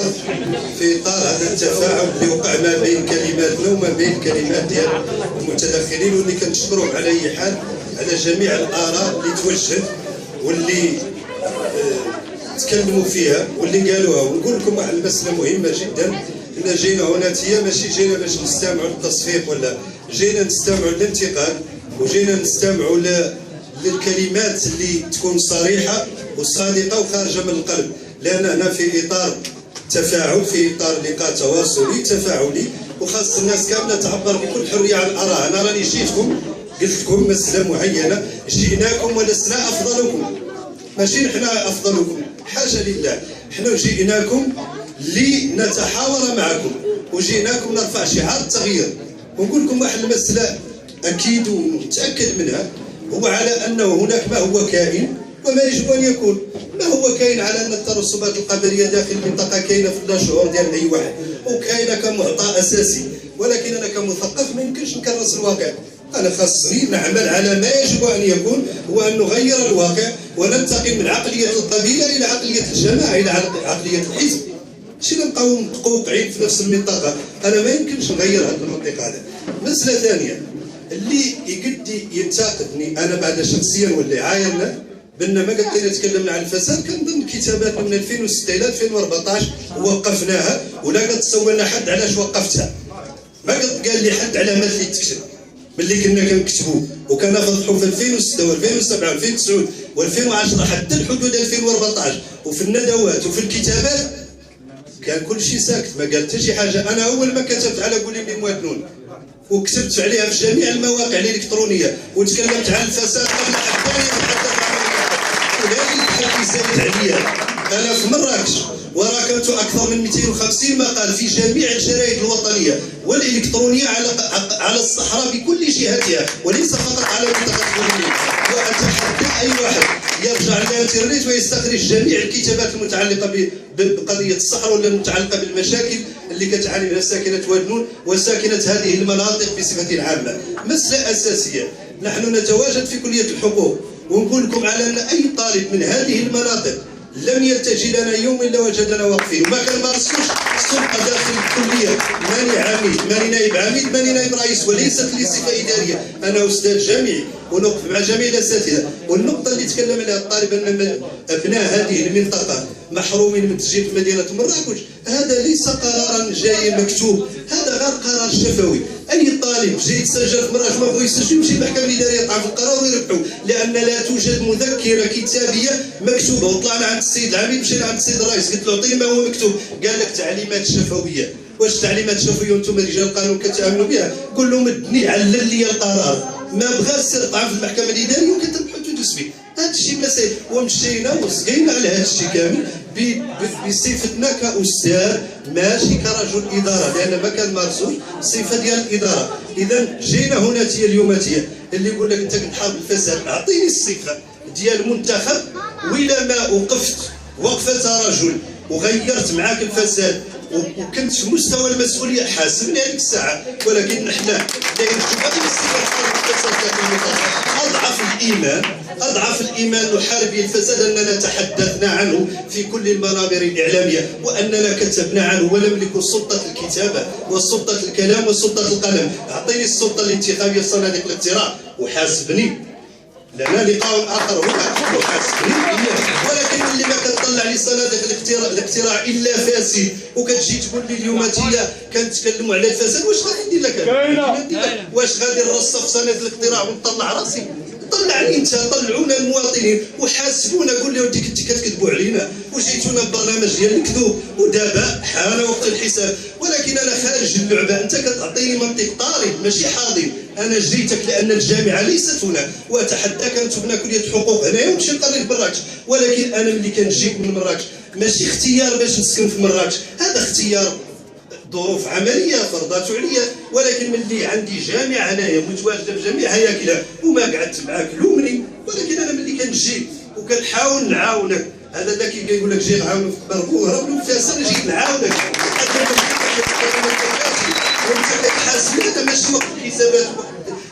الارض في اطار هذا التفاعل اللي وقع ما بين كلماتنا وما بين الكلمات ديال المتدخلين، واللي كنشكرهم على اي حال على جميع الاراء اللي توجهت واللي تكلموا فيها واللي قالوها. ونقول لكم واحد المساله مهمه جدا، ان جينا هنا ماشي جينا باش نستمعوا للتصفيق، ولا جينا نستمعوا للانتقاد، وجينا نستمعوا للكلمات اللي تكون صريحه وصادقه وخارجه من القلب، لان هنا في اطار تفاعل، في اطار لقاء تواصلي تفاعلي، وخاص الناس كامله تعبر بكل حريه عن الآراء. انا راني جيتكم قلت لكم مساله معينه، جئناكم ولسنا افضلكم، ماشي نحنا افضلكم، حاشا لله، حنا جئناكم لنتحاور معكم، وجئناكم نرفع شعار التغيير. ونقول لكم واحد المساله اكيد ومتاكد منها، هو على انه هناك ما هو كائن وما يجب ان يكون. ما هو كاين على ان الترسبات القبليه داخل المنطقه كاينه في اللاشعور ديال اي واحد، وكاينه كمعطى اساسي، ولكن انا كمثقف ما يمكنش نكرس الواقع. انا خاصني نعمل على ما يجب ان يكون، هو ان نغير الواقع وننتقل من عقليه القبيله الى عقليه الجماعه، الى عقليه الحزب. ماشي نبقاو متقوقعين في نفس المنطقه، انا ما يمكنش نغير هذه المنطقه هذا. مساله ثانيه اللي يقد ينتقدني انا بعد شخصيا واللي عايرنا بان ما قد تكلمنا عن الفساد، كان ضمن كتاباتنا من 2006 الى 2014 وقفناها، ولا قد سولنا حد علاش وقفتها. ما قد قال لي حد على ما اللي تكتب باللي كنا كنكتبوه، وكنفضحوا في 2006 و2007 و2009 و2010 حتى الحدود 2014، وفي الندوات وفي الكتابات كان كل شيء ساكت، ما قال حتى شي حاجه. انا اول ما كتبت على قولي من مواطنون وكتبت عليها في جميع المواقع الالكترونيه وتكلمت عن الفساد قبل حتى يتحدث عن الحق زايد عليا. انا في مراكش وراكمت اكثر من 250 مقال في جميع الجرائد الوطنيه والالكترونيه على الصحراء بكل جهاتها، وليس فقط على منطقه بوليفيا. واتحدى اي واحد يرجع للانترنت ويستخرج جميع الكتابات المتعلقه بقضيه الصحراء ولا المتعلقه بالمشاكل اللي كتعاني منها ساكنه وادنون وساكنه هذه المناطق بصفه عامه. مساله اساسيه، نحن نتواجد في كليه الحقوق، ونقول لكم على ان اي طالب من هذه المناطق لم يلتجي لنا يوم الا وجدنا واقفين، وما كنمارسوش السلطه داخل الكليه. ماني عميد، ماني نائب عميد، ماني نائب رئيس، وليست لي صفه اداريه، انا استاذ جامعي ونوقف مع جميع الاساتذه. والنقطه اللي تكلم عليها الطالب ان ابناء هذه المنطقه محرومين من التسجيل في مدينه مراكش، هذا ليس قرارا جاي مكتوب، هذا غير قرار شفوي. اي طالب جاي يتسجل في مراكش ما بغى يسجل يمشي للمحكمه الاداريه يطعن في القرار ويربحوا، لان لا توجد مذكره كتابيه مكتوبه. وطلعنا عند السيد العميد، مشينا عند السيد الرئيس قلت له اعطيني ما هو مكتوب، قال لك تعليمات شفويه. واش تعليمات شفويه وانتم رجال القانون كتامنوا بها؟ قول لهم ادني علل لي القرار، ما بغاش سير طعن في المحكمه الاداريه وكتربحوا تدوس فيه. هذا الشيء مسائل، ومشينا وسقينا على هذا الشيء كامل بصفتنا كاستاذ ماشي كرجل اداره، لان ما كنمارسوش الصفه ديال الاداره. اذا جينا هنا اليوم اللي يقول لك انت كتحارب الفساد، اعطيني الصفه ديال منتخب ولا ما وقفت وقفه رجل وغيرت معاك الفساد وكنت في مستوى المسؤوليه، حاسبني هذيك الساعه. ولكن نحن لا يجب هذه الصفه اضعف الايمان نحارب الفساد، اننا تحدثنا عنه في كل المنابر الاعلاميه، واننا كتبنا عنه ونملك سلطه الكتابه وسلطه الكلام وسلطه القلم. اعطيني السلطه الانتخابيه في صناديق الاقتراع وحاسبني، لنا لقاء اخر هنا وحاسبني. ولكن اللي ما كتطلع لي صناديق الاقتراع الا فاسد، وكتجي تقول لي اليوم هي كنتكلموا على الفساد، واش غادي ندير لك؟ واش غادي نرصف في صناديق الاقتراع ونطلع راسي؟ طلعني انت، طلعونا المواطنين وحاسبونا، قول لي ودي كنتي كتكذبوا علينا وجيتونا ببرنامج ديال الكذوب، ودابا حان وقت الحساب. ولكن انا خارج اللعبه، انت كتعطيني منطق طارد ماشي حاضر. انا جريتك لان الجامعه ليست هنا، واتحداك ان تبنى كليه حقوق هنايا وتمشي لقريه مراكش. ولكن انا ملي كنجيك من مراكش ماشي اختيار باش نسكن في مراكش، هذا اختيار ظروف عمليه فرضات عليا. ولكن ملي عندي جامعه هنايا متواجده في جميع هياكلها وما قعدت معاك لومني. ولكن انا ملي كنجي وكنحاول نعاونك، هذا ذاك كيقول لك جي نعاونك في الطربو هرب له في سنه جيت نعاونك، وانت كتحاسب. هذا ماشي وقت الحسابات،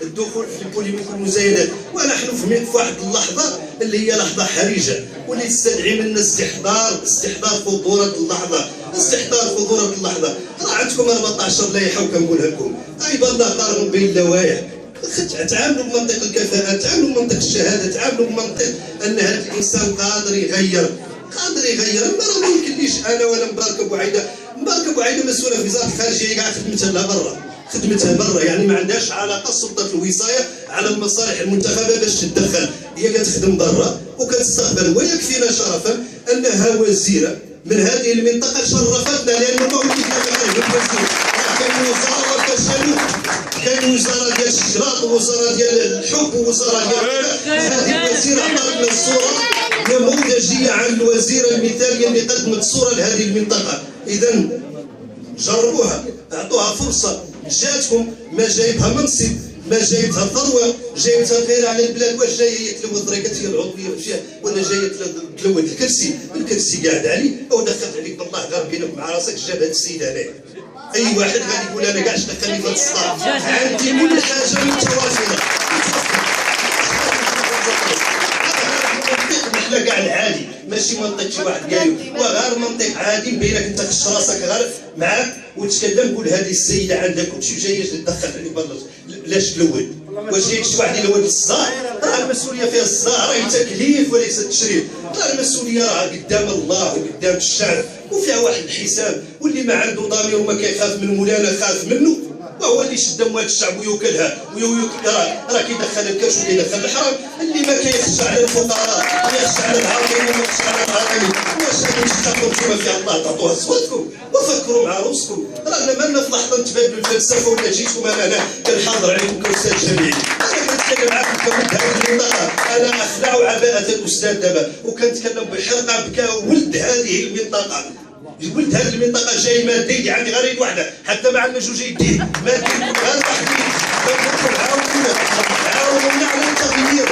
الدخول في البوليميك والمزايدات. ونحن في واحد اللحظه اللي هي لحظه حرجه واللي تستدعي منا استحضار خطوره اللحظه. استحضار حضورك اللحظه. راه عندكم 14 لائحه وكنقولها لكم، عيب الله قارن بين اللوائح. تعاملوا بمنطق الكفاءه، تعاملوا بمنطق الشهاده، تعاملوا بمنطق ان هذا الانسان قادر يغير. راه ما يمكنليش انا ولا مبارك ابو عايده. مبارك ابو عايده مسؤوله في وزاره الخارجيه كاع خدمتها برا، يعني ما عندهاش علاقه سلطه الوصايه على المصالح المنتخبه باش تتدخل، هي كتخدم برا وكتستقبل. ويكفينا شرفا انها وزيره من هذه المنطقه شرفتنا، لانه ما هو كيف كاين وزاره كشلو، كاين وزاره ديال الشراط ووزاره ديال الحب ووزاره ديال هذه الوزيره عطاتنا الصوره نموذجيه عن الوزيره المثاليه اللي قدمت صوره لهذه المنطقه. اذا جربوها، اعطوها فرصه. جاتكم ما جايبها منصب، ما جايبتها ثروه، جايبتها غير على البلاد. واش جايه تلوث طريقتها العضويه ولا جايه تلوث الكرسي قاعد عليه او دخلت عليك بالله غير بينك مع راسك. جاب هذا السيد هنايا اي واحد غادي يقول انا كاع دخلني في هذا الصداع. عندي كل حاجه متوافره. احنا كاع العادي، ماشي منطق شي واحد قال وغير منطق عادي بينك انت خش راسك غير معاك وتكلم. قول هذه السيده عندها كلشي جايه تدخل عليك بالله. لاش تلوث؟ واش جايك شي واحد يلوث الصداع؟ راه المسؤوليه فيها الصداع، راهي تكليف وليس تشريف. راه المسؤوليه راه قدام الله وقدام الشعب وفيها واحد الحساب. واللي ما عنده ضمير وما كيخاف من مولانا خاف منه، وهو اللي شد اموال الشعب ويوكلها راه كيدخل الكاش وكيدخل الحرام. اللي ما كيخشى على الفقراء ويخشى على العاطلين ويخشى على الغلابه، واش غادي تشتاقوا نتوما في الله تعطوها صوتكم وفكروا مع روسكم. رانا مالنا في لحظه نتبادلوا الفلسفه ولا جيتكم انا هنا كنحاضر عليكم كاستاذ جامعي. انا كنتكلم معاكم كولد هذه المنطقه، انا اخلع عباءه الاستاذ دابا وكنتكلم بالحرقه بكولد هذه المنطقه. ولد هذه المنطقه جاي مادي عندي غير يد واحده، حتى ما عندنا جوج يدين مادي غير وحدين. عاونونا على التغيير،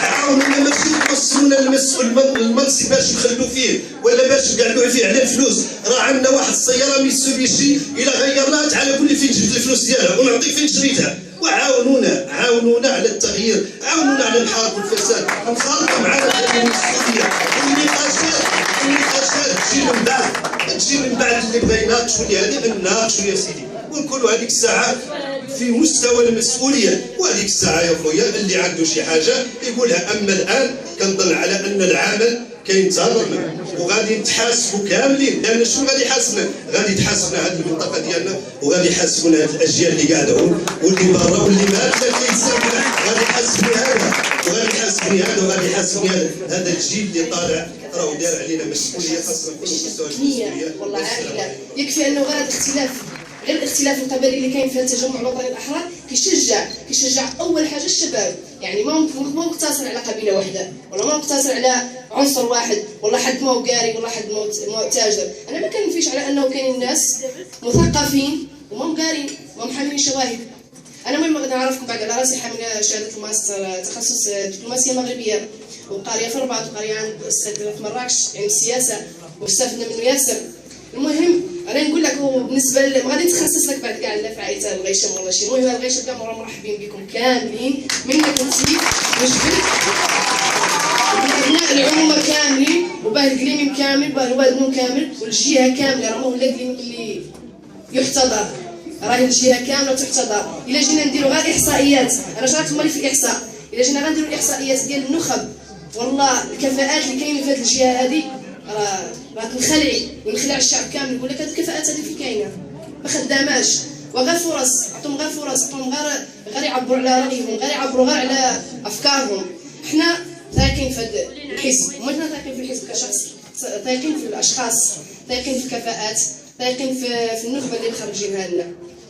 عاونونا ماشي توصلونا المنصب باش نخلدوا فيه ولا باش نقعدوا فيه على الفلوس. راه عندنا واحد السياره ميتسوبيشي الا غيرناها تعال قول لي فين جبت الفلوس ديالها ونعطيك فين شريتها. وعاونونا على التغيير، عاونونا على الحرب والفساد. نخالطوا معنا هذه المسؤوليه. النقاشات تجي من بعد اللي بغا يناقش واللي هذه نناقشوا يا سيدي ونكونوا هذيك الساعه في مستوى المسؤوليه. وهذيك الساعه يا خويا اللي عنده شي حاجه يقولها. اما الان كنظن على ان العمل كينتظر وغادي نتحاسبوا كاملين، لان شنو غادي يحاسبنا؟ غادي يتحاسبنا هذه المنطقه ديالنا وغادي يحاسبونا هذه الاجيال اللي قاعده واللي برا واللي ما كيتسمع. غادي يحاسبني هذا وغادي يحاسبني هذا وغادي يحاسبني هذا الجيل اللي طالع راهو دار علينا مسؤوليه. خاصنا نكونوا في مستوى المسؤوليه. والله عائله يكفي انه غير الاختلاف، غير الاختلاف القبلي اللي كاين في التجمع الوطني الاحرار كيشجع اول حاجه الشباب. يعني ما مقتصر على قبيله واحده ولا ما مقتصر على عنصر واحد ولا حد ما هو قاري ولا حد ما هو تاجر. انا ما كنفيش على انه كاين ناس مثقفين وما قاريين وما محاملين شواهد. انا المهم غادي نعرفكم بعد على راسي حامله شهاده الماستر تخصص دبلوماسيه مغربيه وقاريه في الرباط وقاريه عند الاستاذ في مراكش يعني السياسه واستفدنا منه ياسر. المهم انا نقول لك هو بالنسبه غادي نتخصص لك بعد كاع لا في عائله الغيشم ولا شي. المهم الغيشم كاع مرحبين بكم كاملين منك انت وجبت ابناء العمومه كاملين وباه القليمي كامل وباه الوالدنو كامل والجهه كامله. راه هو اللي يحتضر، راهي الجهه كامله تحتضر. الا جينا نديروا غير احصائيات، انا شاركت مالي في الاحصاء، الا جينا غنديروا الاحصائيات ديال النخب والله الكفاءات اللي كاينين في هذه الجهه هذه راه تنخلعي ونخلع الشعب كامل. يقول لك هذه الكفاءات هذه فين كاينه؟ ما خداماش. وغير فرص، عطوهم غير فرص، عطوهم غير يعبروا على رايهم، غير يعبروا غير على افكارهم. حنا ثايقين في هذا الحزب، مو حنا ثايقين في الحزب كشخص، ثايقين في الاشخاص، ثايقين في الكفاءات، ثايقين في النخبه اللي مخرجينها لنا.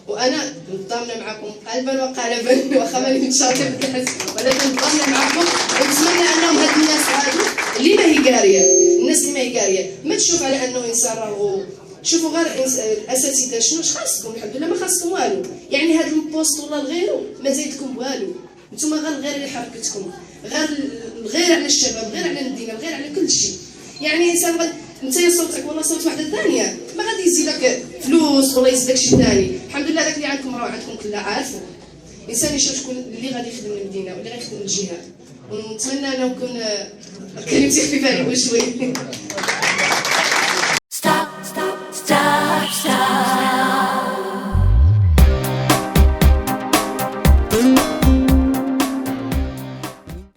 وانا ضامنه معكم قلبا وقالبا واخا ماني متشاركه في الحزب ولكن ضامنه معكم ونتمنى انهم هاد الناس هادو اللي ما هي قاريه، الناس اللي ما هي قاريه ما تشوف على انه انسان راهو. شوفوا غير الاساتذه شنو خاصكم؟ الحمد لله ما خاصكم والو. يعني هذا البوست ولا لغيرو ما زايدكم والو. نتوما غير اللي حركتكم، غير على الشباب، غير على المدينه، غير على كل شيء. يعني انسان انت صوتك ولا صوت واحده ثانيه ما غادي يزيدك فلوس ولا يزيدك شي ثاني. الحمد لله داك اللي عندكم راه عندكم كلها عارفه. الانسان يشوف شكون اللي غادي يخدم المدينه واللي غادي يخدم الجهه. ونتمنى انه نكون كلمتي خفيفه عليكم شوي.